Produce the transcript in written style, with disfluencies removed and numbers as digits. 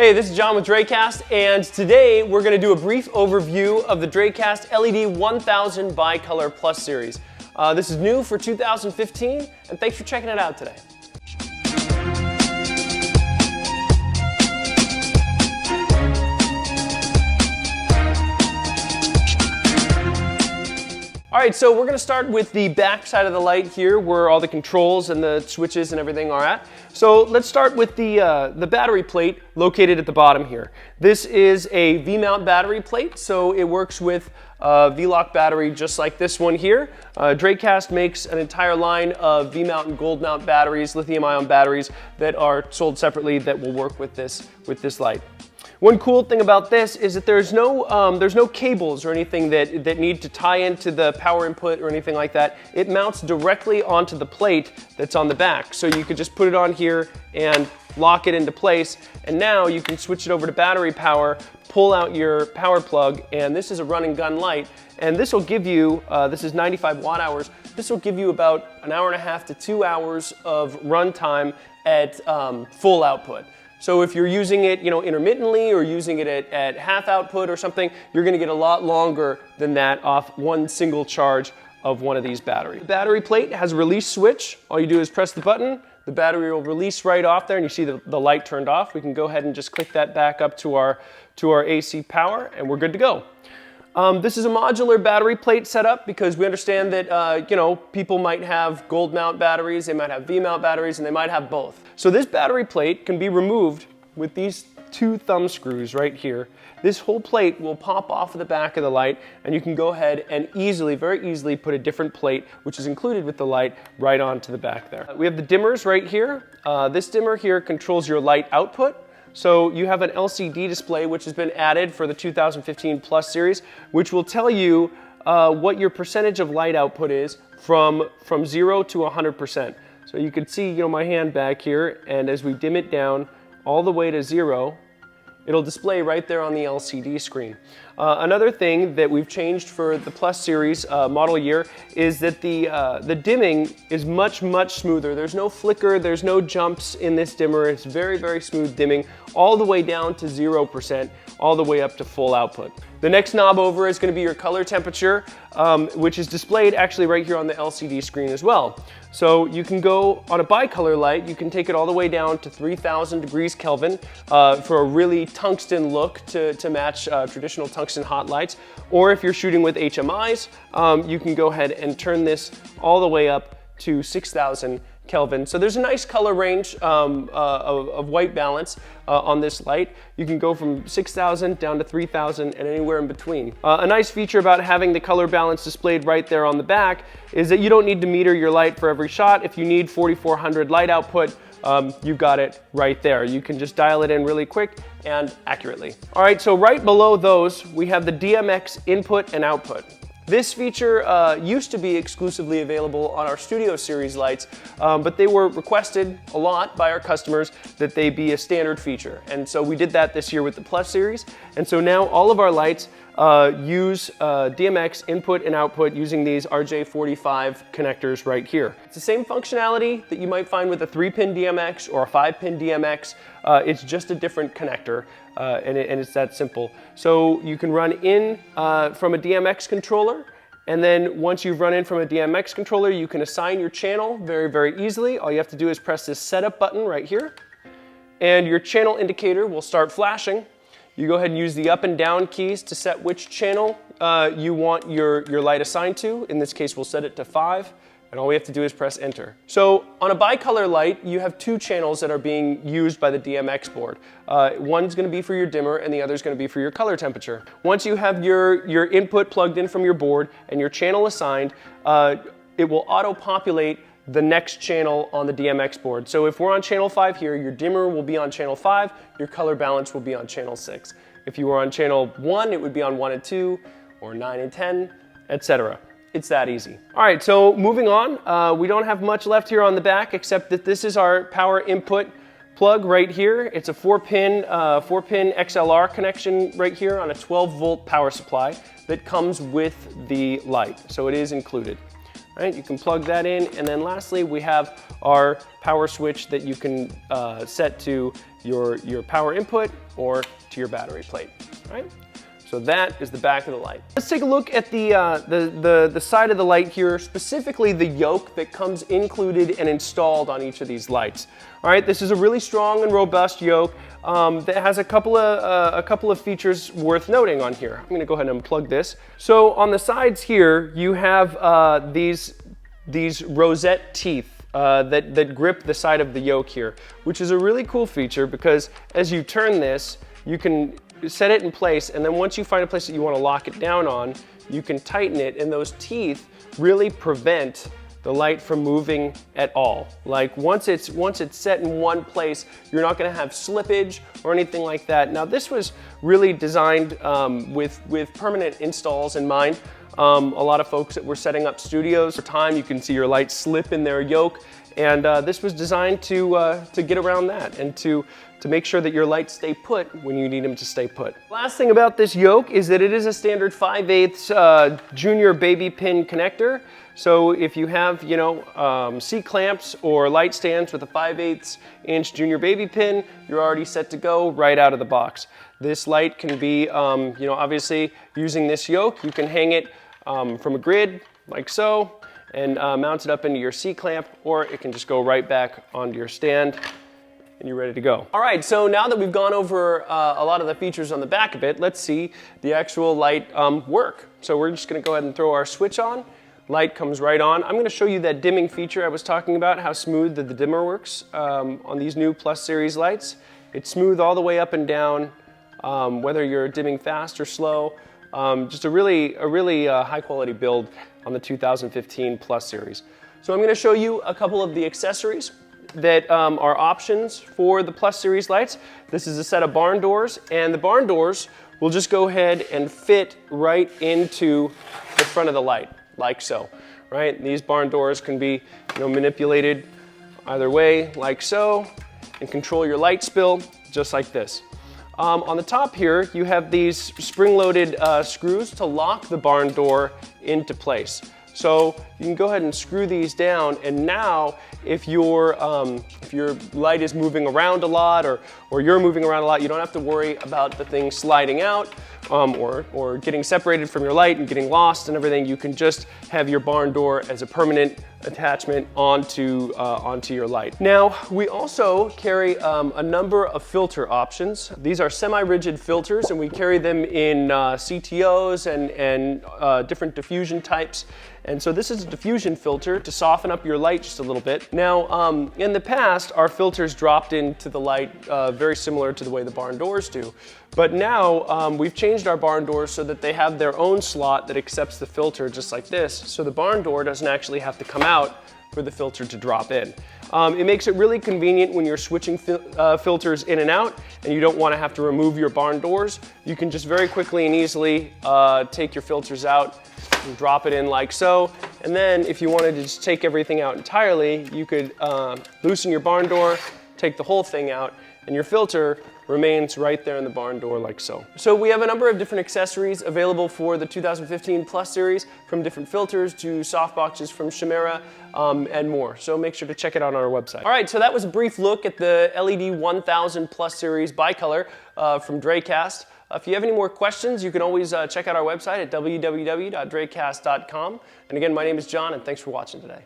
Hey, this is John with Dracast, and today we're going to do a brief overview of the Dracast LED1000 Bicolor Plus series. This is new for 2015, and thanks for checking it out today. All right, so we're going to start with the back side of the light here, where all the controls and the switches and everything are at. So let's start with the battery plate located at the bottom here. This is a V-mount battery plate, so it works with V-lock battery just like this one here. Dracast makes an entire line of V-mount and gold mount batteries, lithium-ion batteries that are sold separately that will work with this light. One cool thing about this is that there's no cables or anything that need to tie into the power input or anything like that. It mounts directly onto the plate that's on the back. So you could just put it on here and lock it into place. And now you can switch it over to battery power, pull out your power plug, and this is a run and gun light. And this will give you, this is 95 watt hours, this will give you about an hour and a half to 2 hours of run time at full output. So if you're using it, intermittently or using it at half output or something, you're going to get a lot longer than that off one single charge of one of these batteries. The battery plate has a release switch. All you do is press the button. The battery will release right off there, and you see the light turned off. We can go ahead and just click that back up to our AC power, and we're good to go. This is a modular battery plate setup because we understand that people might have gold mount batteries, they might have V-mount batteries, and they might have both. So this battery plate can be removed with these two thumb screws right here. This whole plate will pop off of the back of the light, and you can go ahead and very easily put a different plate, which is included with the light, right onto the back there. We have the dimmers right here. This dimmer here controls your light output. So you have an LCD display which has been added for the 2015 Plus series, which will tell you what your percentage of light output is from 0 to 100%. So you can see my hand back here, and as we dim it down all the way to 0, it'll display right there on the LCD screen. Another thing that we've changed for the Plus series model year is that the dimming is much smoother. There's no flicker, there's no jumps in this dimmer. It's very smooth dimming all the way down to 0%, all the way up to full output. The next knob over is going to be your color temperature, which is displayed actually right here on the LCD screen as well. So you can go on a bicolor light, you can take it all the way down to 3000 degrees Kelvin for a really tungsten look to match traditional tungsten hot lights. Or if you're shooting with HMIs, you can go ahead and turn this all the way up to 6000 Kelvin. So there's a nice color range of white balance on this light. You can go from 6000 down to 3000 and anywhere in between. A nice feature about having the color balance displayed right there on the back is that you don't need to meter your light for every shot. If you need 4400 light output, you've got it right there. You can just dial it in really quick and accurately. All right, so right below those, we have the DMX input and output. This feature used to be exclusively available on our Studio Series lights, but they were requested a lot by our customers that they be a standard feature. And so we did that this year with the Plus series. And so now all of our lights use DMX input and output using these RJ45 connectors right here. It's the same functionality that you might find with a 3-pin DMX or a 5-pin DMX. It's just a different connector. And it's that simple. So you can run in from a DMX controller, and then once you've run in from a DMX controller, you can assign your channel very easily. All you have to do is press this setup button right here, and your channel indicator will start flashing. You go ahead and use the up and down keys to set which channel you want your light assigned to. In this case, we'll set it to 5. And all we have to do is press enter. So on a bicolor light, you have two channels that are being used by the DMX board. One's going to be for your dimmer, and the other is going to be for your color temperature. Once you have your input plugged in from your board and your channel assigned, it will auto-populate the next channel on the DMX board. So if we're on channel 5 here, your dimmer will be on channel 5, your color balance will be on channel 6. If you were on channel 1, it would be on 1 and 2, or 9 and 10, etc. It's that easy. All right, so moving on, we don't have much left here on the back except that this is our power input plug right here. It's a 4-pin XLR connection right here on a 12-volt power supply that comes with the light, so it is included. Right, you can plug that in, and then lastly we have our power switch that you can set to your power input or to your battery plate, right? So that is the back of the light. Let's take a look at the side of the light here, specifically the yoke that comes included and installed on each of these lights. All right, this is a really strong and robust yoke that has a couple of features worth noting on here. I'm gonna go ahead and unplug this. So on the sides here, you have these rosette teeth that grip the side of the yoke here, which is a really cool feature because as you turn this, you can set it in place, and then once you find a place that you want to lock it down on, you can tighten it, and those teeth really prevent the light from moving at all. Like once it's set in one place, you're not going to have slippage or anything like that. Now this was really designed with permanent installs in mind. A lot of folks that were setting up studios for time, you can see your light slip in their yoke, and this was designed to get around that and to make sure that your lights stay put when you need them to stay put. Last thing about this yoke is that it is a standard 5/8 junior baby pin connector. So if you have, C-clamps or light stands with a 5/8 inch junior baby pin, you're already set to go right out of the box. This light can be, obviously using this yoke, you can hang it from a grid like so and mount it up into your C-clamp, or it can just go right back onto your stand and you're ready to go. All right, so now that we've gone over a lot of the features on the back of it, let's see the actual light work. So we're just gonna go ahead and throw our switch on. Light comes right on. I'm gonna show you that dimming feature I was talking about, how smooth the dimmer works on these new Plus Series lights. It's smooth all the way up and down, whether you're dimming fast or slow. Just a really high quality build on the 2015 Plus Series. So I'm gonna show you a couple of the accessories that are options for the Plus Series lights. This is a set of barn doors, and the barn doors will just go ahead and fit right into the front of the light, like so, right? These barn doors can be manipulated either way, like so, and control your light spill just like this. On the top here, you have these spring-loaded screws to lock the barn door into place. So you can go ahead and screw these down, and now if your light is moving around a lot or you're moving around a lot, you don't have to worry about the thing sliding out or getting separated from your light and getting lost and everything. You can just have your barn door as a permanent attachment onto your light. Now, we also carry a number of filter options. These are semi-rigid filters, and we carry them in CTOs and different diffusion types. And so this is a diffusion filter to soften up your light just a little bit. Now, in the past, our filters dropped into the light very similar to the way the barn doors do. But now, we've changed our barn doors so that they have their own slot that accepts the filter just like this. So the barn door doesn't actually have to come out for the filter to drop in. It makes it really convenient when you're switching filters in and out and you don't want to have to remove your barn doors. You can just very quickly and easily take your filters out and drop it in like so. And then if you wanted to just take everything out entirely, you could loosen your barn door, take the whole thing out, and your filter remains right there in the barn door like so. So we have a number of different accessories available for the 2015 Plus Series, from different filters to softboxes from Chimera and more. So make sure to check it out on our website. All right, so that was a brief look at the LED1000 Plus Series bicolor from Dracast. If you have any more questions, you can always check out our website at www.dracast.com. And again, my name is John, and thanks for watching today.